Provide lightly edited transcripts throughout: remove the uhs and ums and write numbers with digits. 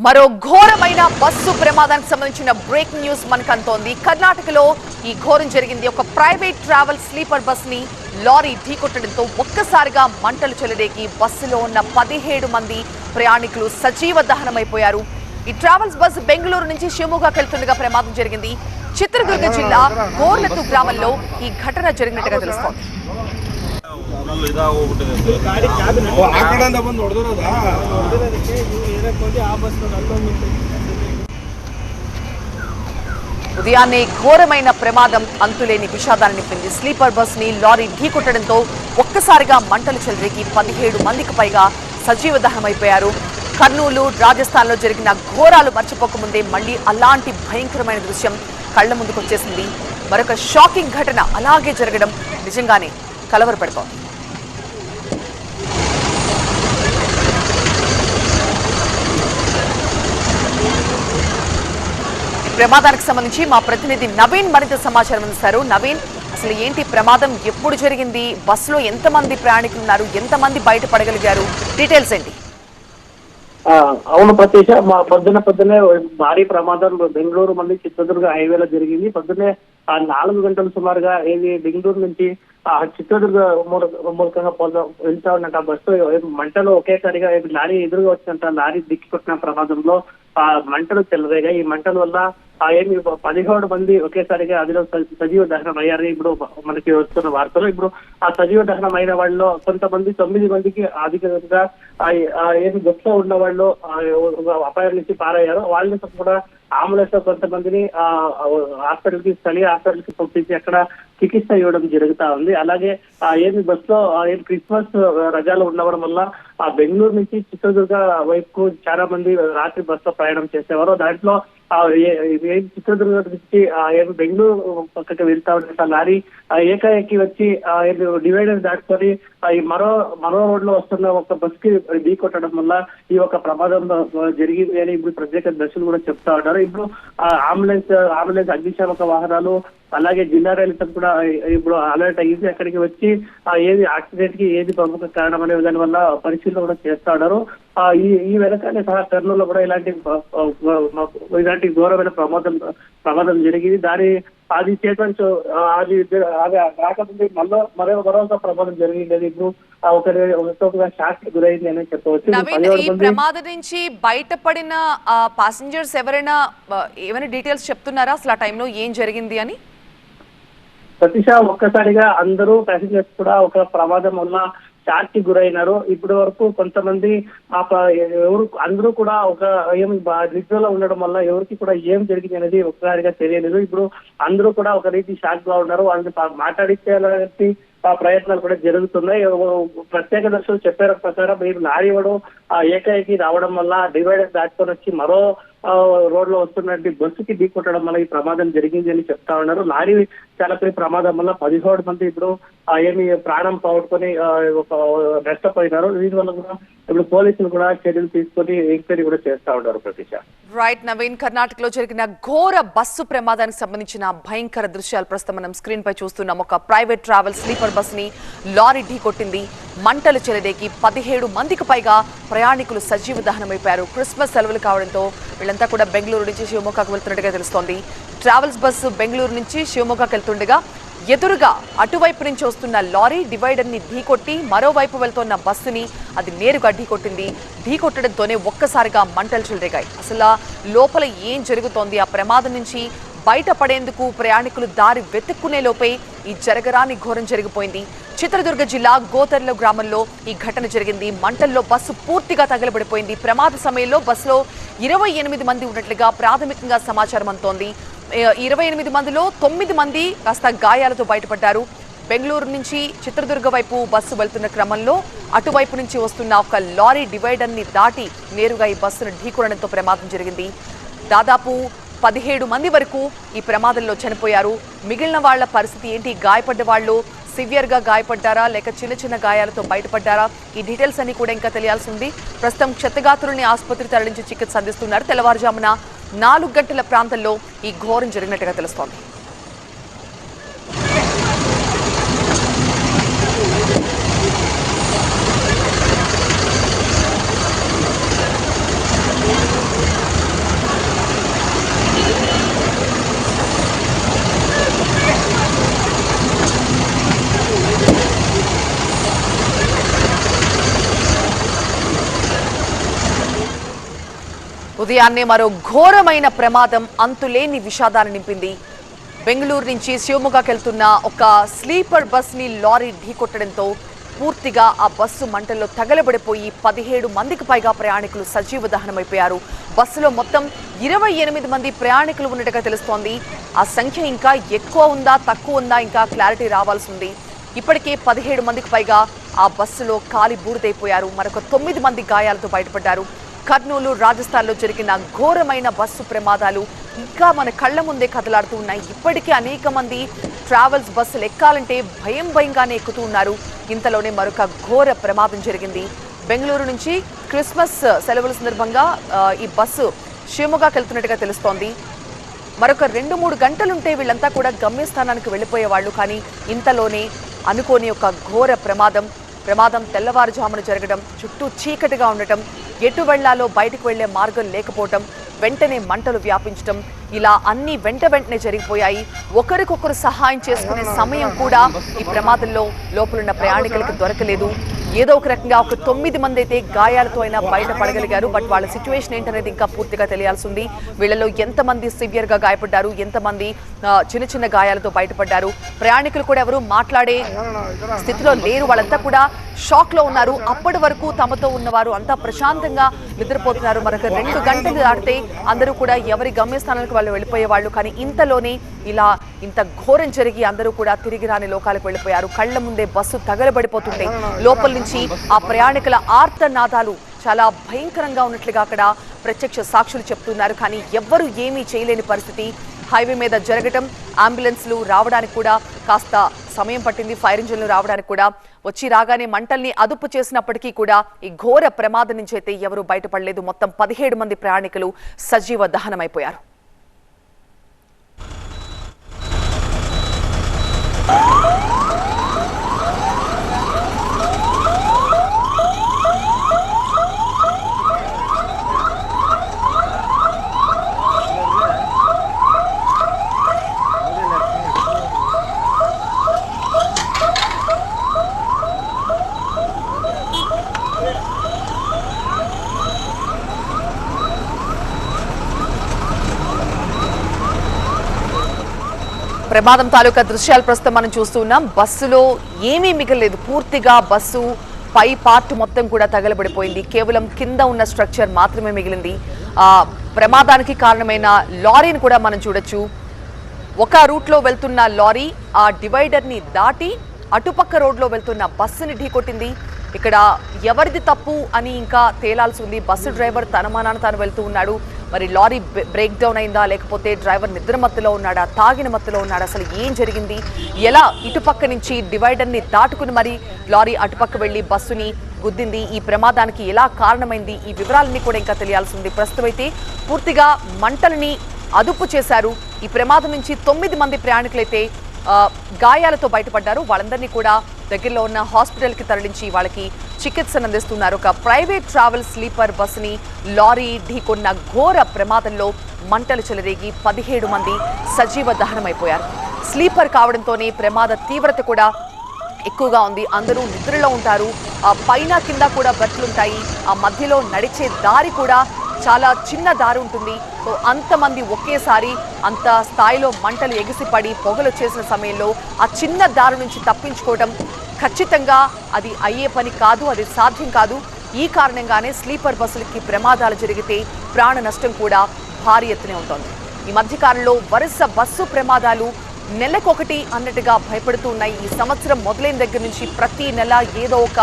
మరో ఘోరమైన బస్సు ప్రమాదానికి సంబంధించిన బ్రేకింగ్ న్యూస్ మనకు అంతోంది. కర్ణాటకలో ఈ ఘోరం జరిగింది. ఒక ప్రైవేట్ ట్రావెల్ స్లీపర్ బస్ ని లారీ ఢీకొట్టడంతో ఒక్కసారిగా మంటలు చెలరేగి బస్సులో ఉన్న 17 మంది ప్రయాణికులు సజీవ దహనమైపోయారు. ఈ ట్రావెల్స్ బస్ బెంగళూరు నుంచి షివమోగాకి వెళ్తుండగా ప్రమాదం జరిగింది. చిత్రదుర్గ జిల్లా గోర్లతు గ్రామంలో ఈ ఘటన జరిగినట్టుగా తెలుస్తోంది. ఉదయాన్నే ఘోరమైన ప్రమాదం అంతులేని విషాదాన్ని నింపింది. స్లీపర్ బస్ ని లారీ ఢీకొట్టడంతో ఒక్కసారిగా మంటలు చెలరేగి 17 మందికి పైగా సజీవ దహనమైపోయారు. కర్నూలు, రాజస్థాన్ లో జరిగిన ఘోరాలు మర్చిపోకముందే మళ్లీ అలాంటి భయంకరమైన దృశ్యం కళ్ల ముందుకు వచ్చేసింది. మరొక షాకింగ్ ఘటన అలాగే జరగడం నిజంగానే కలవరపెడుతోంది. ప్రమాదానికి సంబంధించి మా ప్రతినిధి నవీన్ మరింత సమాచారం అందిస్తారు. నవీన్, అసలు ఏంటి ప్రమాదం, ఎప్పుడు జరిగింది, బస్సులో ఎంతమంది ప్రయాణికులు ఉన్నారు, ఎంతమంది బయటపడగలిగారు, డీటెయిల్స్ ఏంటి? అవును ప్రత్యూష, మా పొద్దునే భారీ ప్రమాదం బెంగళూరు మళ్ళీ చిత్రదుర్గ హైవేలో జరిగింది. పొద్దున్నే 4 గంటల సుమారుగా ఏది బెంగళూరు నుంచి చిత్రదుర్గ మూలకంగా వెళ్తా ఉన్న బస్సు మంటలు ఒకేసారిగా లారీ ఎదురుగా వచ్చినంత లారీ దిక్కి కొట్టిన ప్రమాదంలో మంటలు చెలరేగాయి. ఈ మంటల వల్ల ఏమి 17 మంది ఒకేసారిగా అదిలో సజీవ దహనం అయ్యారు. ఇప్పుడు మనకి వస్తున్న వార్తలు, ఇప్పుడు ఆ సజీవ దహనం అయిన వాళ్ళలో కొంతమంది 9 మందికి అధికంగా ఏమి బస్సులో ఉన్న వాళ్ళు అపాయం నుంచి పారయ్యారు. వాళ్ళని కూడా అంబులెన్స్ లో కొంతమందిని హాస్పిటల్ కి స్థళీయ హాస్పిటల్ కి పంపించి అక్కడ చికిత్స ఇవ్వడం జరుగుతా ఉంది. అలాగే ఏమి బస్ లో క్రిస్మస్ రజాలు ఉండడం వల్ల బెంగళూరు నుంచి చిత్రదుర్గ వైపుకు చాలా మంది రాత్రి బస్ లో ప్రయాణం చేసేవారు. దాంట్లో చిత్రదుర్గ నుంచి బెంగళూరు పక్కకి వెళ్తా ఉంటే లారీ ఏకాఏకి వచ్చి డివైడర్ దాటుకొని ఈ మరో రోడ్ లో వస్తున్న ఒక బస్ కి ఢీ కొట్టడం వల్ల ఈ ఒక ప్రమాదం జరిగింది అని ఇప్పుడు ప్రత్యేక దర్శకులు కూడా చెప్తా ఉన్నారు. ఇప్పుడు అంబులెన్స్ అగ్నిశామక వాహనాలు అలాగే జిల్లా రైలు కూడా ఇప్పుడు అలర్ట్ అయ్యింది. అక్కడికి వచ్చి ఏది యాక్సిడెంట్ కి ఏది ప్రముఖ కారణం అనే దాని వల్ల పరిశీలన కూడా చేస్తా ఉన్నారు. ఈ వెనకాలే సహా కర్నూలులో కూడా ఇలాంటి ఘోరమైన ప్రమాదం జరిగింది. అది చేతు అది రాకముందు మరొక ప్రమాదం జరిగింది. ఇప్పుడు ఒక షాక్ గురైంది అని చెప్పవచ్చు. ఈ ప్రమాదం నుంచి బయటపడిన పాసెంజర్స్ ఎవరైనా ఏమైనా డీటెయిల్స్ చెప్తున్నారా అసలు ఆ టైంలో ఏం జరిగింది అని? సతీష, ఒక్కసారిగా అందరూ ప్యాసింజర్స్ కూడా ఒక ప్రమాదం వల్ల షాక్ కి గురైనారు. ఇప్పటి వరకు కొంతమంది అందరూ కూడా ఒక నిద్రలో ఉండడం వల్ల ఎవరికి కూడా ఏం జరిగింది అనేది ఒక్కసారిగా తెలియలేదు. ఇప్పుడు అందరూ కూడా ఒక రీతి షాక్ గా ఉన్నారు. వాళ్ళని మాట్లాడించాలని ప్రయత్నాలు కూడా జరుగుతున్నాయి. ప్రత్యేక దర్శకులు చెప్పారు ప్రకారం మీరు లారీ ఏకాఏకి రావడం వల్ల డివైడర్ దాటుకొని వచ్చి మరో రోడ్ లో వస్తున్నట్టు బస్సుకి ఢీ కొట్టడం వల్ల ఈ ప్రమాదం జరిగింది అని చెప్తా ఉన్నారు. లారీ చాలకుని ప్రమాదం వల్ల 17 మంది ఇప్పుడు ప్రాణం పోగొట్టుకొని నష్టపోయినారు. దీని వల్ల కూడా ఇప్పుడు పోలీసులు కూడా చర్యలు తీసుకొని ఎంక్వైరీ కూడా చేస్తా ఉన్నారు. ప్రతీష, రైట్ నవీన్, కర్ణాటకలో జరిగిన ఘోర బస్సు ప్రమాదానికి సంబంధించిన భయంకర దృశ్యాలు ప్రస్తుతం మనం స్క్రీన్ పై చూస్తున్నాం. ఒక ప్రైవేట్ ట్రావెల్ స్లీపర్ బస్ ని లారీ ఢీ కొట్టింది. మంటలు చెలరేగి 17 మందికి పైగా ప్రయాణికులు సజీవ దహనమైపోయారు. క్రిస్మస్ సెలవులు కావడంతో వీళ్ళంతా కూడా బెంగళూరు నుంచి షివమోగాకు వెళ్తున్నట్టుగా తెలుస్తోంది. ట్రావెల్స్ బస్సు బెంగళూరు నుంచి షివమోగాకు వెళ్తుండగా ఎదురుగా అటువైపు నుంచి వస్తున్న లారీ డివైడర్ ని ఢీకొట్టి మరోవైపు వెళ్తున్న బస్సుని అది నేరుగా ఢీకొట్టింది. ఢీకొట్టడంతోనే ఒక్కసారిగా మంటలు చెలరేగాయి. అసలు లోపల ఏం జరుగుతోంది, ఆ ప్రమాదం నుంచి బయటపడేందుకు ప్రయాణికులు దారి వెతుక్కునే లోపే ఈ జరగరాని ఘోరం జరిగిపోయింది. చిత్రదుర్గ జిల్లా గోతర్ల గ్రామంలో ఈ ఘటన జరిగింది. మంటల్లో బస్సు పూర్తిగా తగలబడిపోయింది. ప్రమాద సమయంలో బస్సులో 28 మంది ఉన్నట్లుగా ప్రాథమికంగా సమాచారం అందుతోంది. 28 మందిలో 9 మంది కాస్త గాయాలతో బయటపడ్డారు. బెంగళూరు నుంచి చిత్రదుర్గ వైపు బస్సు వెళ్తున్న క్రమంలో అటువైపు నుంచి వస్తున్న ఒక లారీ డివైడర్ ని దాటి నేరుగా ఈ బస్సును ఢీకొనడంతో ప్రమాదం జరిగింది. దాదాపు 17 మంది వరకు ఈ ప్రమాదంలో చనిపోయారు. మిగిలిన వాళ్ల పరిస్థితి ఏంటి? గాయపడ్డ వాళ్ళు సివియర్ గా గాయపడ్డారా లేక చిన్న గాయాలతో బయటపడ్డారా? ఈ డీటెయిల్స్ అన్ని కూడా ఇంకా తెలియాల్సి ఉంది. ప్రస్తుతం క్షతగాత్రుల్ని ఆసుపత్రి తరలించి చికిత్స అందిస్తున్నారు. తెల్లవారుజామున 4 గంటల ప్రాంతంలో ఈ ఘోరం జరిగినట్టుగా తెలుస్తోంది. ఉదయాన్నే మరో ఘోరమైన ప్రమాదం అంతులేని విషాదాన్ని నింపింది. బెంగళూరు నుంచి శివమొగ్గకెళ్తున్న ఒక స్లీపర్ బస్ ని లారీ ఢీకొట్టడంతో పూర్తిగా ఆ బస్సు మంటల్లో తగలబడిపోయి 17 మందికి పైగా ప్రయాణికులు సజీవ దహనమైపోయారు. బస్సులో మొత్తం 28 మంది ప్రయాణికులు ఉన్నట్టుగా తెలుస్తోంది. ఆ సంఖ్య ఇంకా ఎక్కువ ఉందా తక్కువ ఉందా ఇంకా క్లారిటీ రావాల్సి ఉంది. ఇప్పటికే 17 మందికి పైగా ఆ బస్సులో కాలి బూడిదైపోయారు. మరొక 9 మంది గాయాలతో బయటపడ్డారు. కర్నూలు, రాజస్థాన్లో జరిగిన ఘోరమైన బస్సు ప్రమాదాలు ఇంకా మన కళ్ల ముందే కదలాడుతూ ఉన్నాయి. ఇప్పటికే అనేక మంది ట్రావెల్స్ బస్సులు ఎక్కాలంటే భయంగానే ఎక్కుతూ ఉన్నారు. ఇంతలోనే మరొక ఘోర ప్రమాదం జరిగింది. బెంగళూరు నుంచి క్రిస్మస్ సెలవుల సందర్భంగా ఈ బస్సు షివమొగ్గకి వెళ్తున్నట్టుగా తెలుస్తోంది. మరొక 2-3 గంటలుంటే వీళ్ళంతా కూడా గమ్యస్థానానికి వెళ్ళిపోయేవాళ్ళు. కానీ ఇంతలోనే అనుకోని ఒక ఘోర ప్రమాదం తెల్లవారుజామున జరగడం, చుట్టూ చీకటిగా ఉండటం, ఎటు వెళ్లాలో బయటకు వెళ్లే మార్గం లేకపోవటం, వెంటనే మంటలు వ్యాపించడం, ఇలా అన్ని వెంటనే జరిగిపోయాయి. ఒకరికొకరు సహాయం చేసుకునే సమయం కూడా ఈ ప్రమాదంలో లోపలున్న ప్రయాణికులకు దొరకలేదు. ఏదో ఒక రకంగా ఒక 9 మంది అయితే గాయాలతో అయినా బయటపడగలిగారు. బట్ వాళ్ళ సిచ్యువేషన్ ఏంటనేది ఇంకా పూర్తిగా తెలియాల్సి ఉంది. వీళ్ళలో ఎంతమంది సివియర్ గా గాయపడ్డారు, ఎంతమంది చిన్న గాయాలతో బయటపడ్డారు, ప్రయాణికులు కూడా ఎవరు మాట్లాడే స్థితిలో లేరు. వాళ్ళంతా కూడా షాక్ లో ఉన్నారు. అప్పటి వరకు తమతో ఉన్నవారు అంతా ప్రశాంతంగా నిద్రపోతున్నారు. మరొక 2 గంటలు దాటితే అందరూ కూడా ఎవరి గమ్యస్థానాలకు వాళ్ళు వెళ్ళిపోయేవాళ్ళు. కానీ ఇంతలోనే ఇలా ఇంత ఘోరం జరిగి అందరూ కూడా తిరిగి రాని లోకాలకు వెళ్ళిపోయారు. కళ్ల ముందే బస్సు తగలబడిపోతుంటే లోపల నుంచి ఆ ప్రయాణికుల ఆర్తనాదాలు చాలా భయంకరంగా ఉన్నట్లుగా అక్కడ ప్రత్యక్ష సాక్షులు చెప్తున్నారు. కానీ ఎవ్వరూ ఏమీ చేయలేని పరిస్థితి. హైవే మీద జరగటం, అంబులెన్స్లు రావడానికి కూడా కాస్త సమయం పట్టింది. ఫైర్ ఇంజిన్లు రావడానికి కూడా రాగానే మంటల్ని అదుపు చేసినప్పటికీ కూడా ఈ ఘోర ప్రమాదం నుంచి అయితే ఎవరూ బయటపడలేదు. మొత్తం 17 మంది ప్రయాణికులు సజీవ దహనమైపోయారు. ప్రమాదం తాలూకా దృశ్యాలు ప్రస్తుతం మనం చూస్తూ ఉన్నాం. బస్సులో ఏమీ మిగలేదు. పూర్తిగా బస్సు పై పార్ట్ మొత్తం కూడా తగలబడిపోయింది. కేవలం కింద ఉన్న స్ట్రక్చర్ మాత్రమే మిగిలింది. ప్రమాదానికి కారణమైన లారీని కూడా మనం చూడొచ్చు. ఒక రూట్లో వెళ్తున్న లారీ ఆ డివైడర్ని దాటి అటుపక్క రోడ్లో వెళ్తున్న బస్సుని ఢీకొట్టింది. ఇక్కడ ఎవరిది తప్పు అని ఇంకా తేలాల్సి ఉంది. బస్సు డ్రైవర్ తన మానాన తాను వెళ్తూ ఉన్నాడు. మరి లారీ బ్రేక్ డౌన్ అయిందా, లేకపోతే డ్రైవర్ నిద్ర మత్తులో ఉన్నాడా, తాగిన మత్తులో ఉన్నాడా, అసలు ఏం జరిగింది, ఎలా ఇటుపక్క నుంచి డివైడర్ని దాటుకుని మరి లారీ అటుపక్క వెళ్ళి బస్సుని గుద్దింది, ఈ ప్రమాదానికి ఎలా కారణమైంది, ఈ వివరాలన్నీ కూడా ఇంకా తెలియాల్సి ఉంది. ప్రస్తుతం అయితే పూర్తిగా మంటలని అదుపు చేశారు. ఈ ప్రమాదం నుంచి 9 మంది ప్రయాణికులైతే గాయాలతో బయటపడ్డారు. వాళ్ళందరినీ కూడా దగ్గరలో ఉన్న హాస్పిటల్కి తరలించి వాళ్ళకి చికిత్సను అందిస్తున్నారు. ఒక ప్రైవేట్ ట్రావెల్ స్లీపర్ బస్సుని లారీ ఢీకొన్న ఘోర ప్రమాదంలో మంటలు చెలరేగి 17 మంది సజీవ దహనమైపోయారు. స్లీపర్ కావడంతోనే ప్రమాద తీవ్రత కూడా ఎక్కువగా ఉంది. అందరూ నిద్రలో ఉంటారు. పైన కింద కూడా బెర్త్లుంటాయి. ఆ మధ్యలో నడిచే దారి కూడా చాలా చిన్న దారి ఉంటుంది. సో అంతమంది ఒకేసారి అంత స్థాయిలో మంటలు ఎగిసిపడి పొగలు చేసిన సమయంలో ఆ చిన్న దారి నుంచి తప్పించుకోవడం ఖచ్చితంగా అది అయ్యే పని కాదు, అది సాధ్యం కాదు. ఈ కారణంగానే స్లీపర్ బస్సులకి ప్రమాదాలు జరిగితే ప్రాణ నష్టం కూడా భారీ ఎత్తునే ఉంటుంది. ఈ మధ్యకాలంలో వరుస బస్సు ప్రమాదాలు నెలకొకటి అన్నట్టుగా భయపడుతూ ఉన్నాయి. ఈ సంవత్సరం మొదలైన దగ్గర నుంచి ప్రతి నెల ఏదో ఒక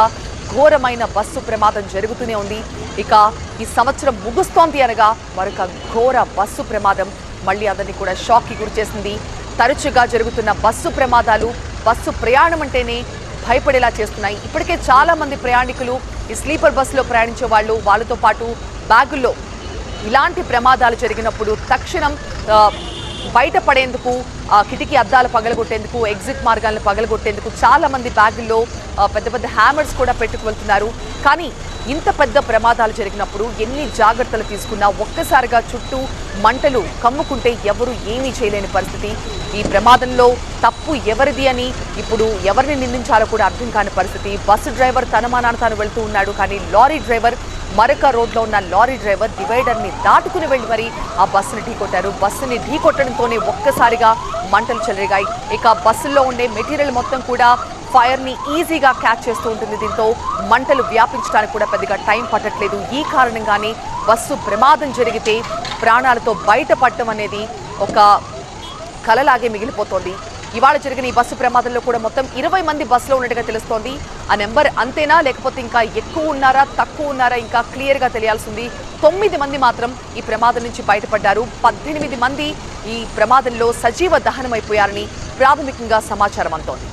ఘోరమైన బస్సు ప్రమాదం జరుగుతూనే ఉంది. ఇక ఈ సంవత్సరం ముగుస్తోంది అనగా మరొక ఘోర బస్సు ప్రమాదం మళ్ళీ అందరినీ కూడా షాక్కి గురి చేసింది. తరచుగా జరుగుతున్న బస్సు ప్రమాదాలు బస్సు ప్రయాణం అంటేనే భయపడేలా చేస్తున్నాయి. ఇప్పటికే చాలా మంది ప్రయాణికులు ఈ స్లీపర్ బస్సులో ప్రయాణించే వాళ్ళతో పాటు బ్యాగుల్లో ఇలాంటి ప్రమాదాలు జరిగినప్పుడు తక్షణం బయటపడేందుకు కిటికీ అద్దాలు పగలగొట్టేందుకు, ఎగ్జిట్ మార్గాలను పగలగొట్టేందుకు చాలా మంది బ్యాగుల్లో పెద్ద పెద్ద హ్యామర్స్ కూడా పెట్టుకు వెళ్తున్నారు. కానీ ఇంత పెద్ద ప్రమాదాలు జరిగినప్పుడు ఎన్ని జాగ్రత్తలు తీసుకున్నా ఒక్కసారిగా చుట్టూ మంటలు కమ్ముకుంటే ఎవరు ఏమీ చేయలేని పరిస్థితి. ఈ ప్రమాదంలో తప్పు ఎవరిది అని ఇప్పుడు ఎవరిని నిందించాలో కూడా అర్థం కాని పరిస్థితి. బస్సు డ్రైవర్ తన మానాన తాను వెళ్తూ ఉన్నాడు. కానీ లారీ డ్రైవర్ మరొక రోడ్లో ఉన్న లారీ డ్రైవర్ డివైడర్ ని దాటుకుని వెళ్లి మరి ఆ బస్సుని ఢీకొట్టారు. బస్సుని ఢీకొట్టడంతోనే ఒక్కసారిగా మంటలు చెలరేగాయి. ఇక బస్సుల్లో ఉండే మెటీరియల్ మొత్తం కూడా ఫైర్ ని ఈజీగా క్యాచ్ చేస్తూ ఉంటుంది. దీంతో మంటలు వ్యాపించడానికి కూడా పెద్దగా టైం పట్టట్లేదు. ఈ కారణంగానే బస్సు ప్రమాదం జరిగితే ప్రాణాలతో బయటపడటం అనేది ఒక కలలాగే మిగిలిపోతోంది. ఇవాళ జరిగిన ఈ బస్సు ప్రమాదంలో కూడా మొత్తం 20 మంది బస్సులో ఉన్నట్టుగా తెలుస్తోంది. ఆ నెంబర్ అంతేనా లేకపోతే ఇంకా ఎక్కువ ఉన్నారా తక్కువ ఉన్నారా ఇంకా క్లియర్ గా తెలియాల్సింది. 9 మంది మాత్రం ఈ ప్రమాదం నుంచి బయటపడ్డారు. 18 మంది ఈ ప్రమాదంలో సజీవ దహనమైపోయారని ప్రాథమికంగా సమాచారం అందుతోంది.